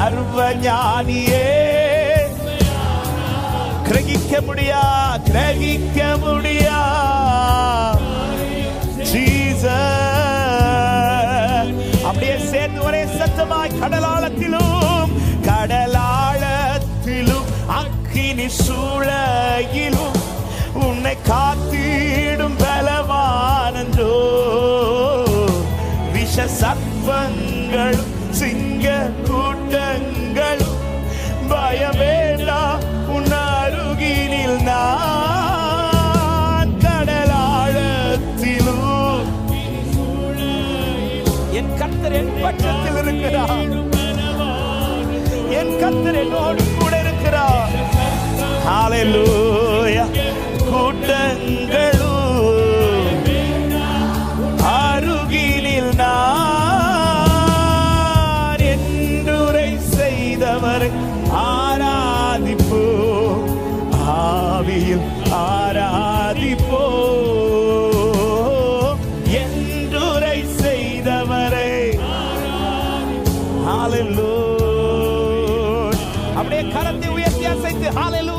சர்வ ஞானியே. கிரகிக்க முடியா ஜீசஸ். அப்படியே சேர்ந்து ஒரே சத்தமாய் கடலாளத்திலும் அக்கினி சூளையிலும் உன்னை காத்திடும் பலவானோ. விஷ சர்ப்பங்களும் சிங்க கூட்டங்களும் பயமேண்டா உன் அருகினில் நான். கடலாழத்திலும் என் கர்த்தர் என் பட்சத்தில் இருக்கிறார். என் கர்த்தர் என்னோடு கூட இருக்கிறார். ஹல்லேலூயா. கூட்டங்களும் அருகினில் நான் என்றுரை செய்தவரை ஆராதிப்போ. ஆவியில் ஆராதிப்போ. என்றுரை செய்தவரை. ஹல்லேலூயா. அப்படியே கரத்தை உயர்த்தி அசைத்து ஹல்லேலூயா.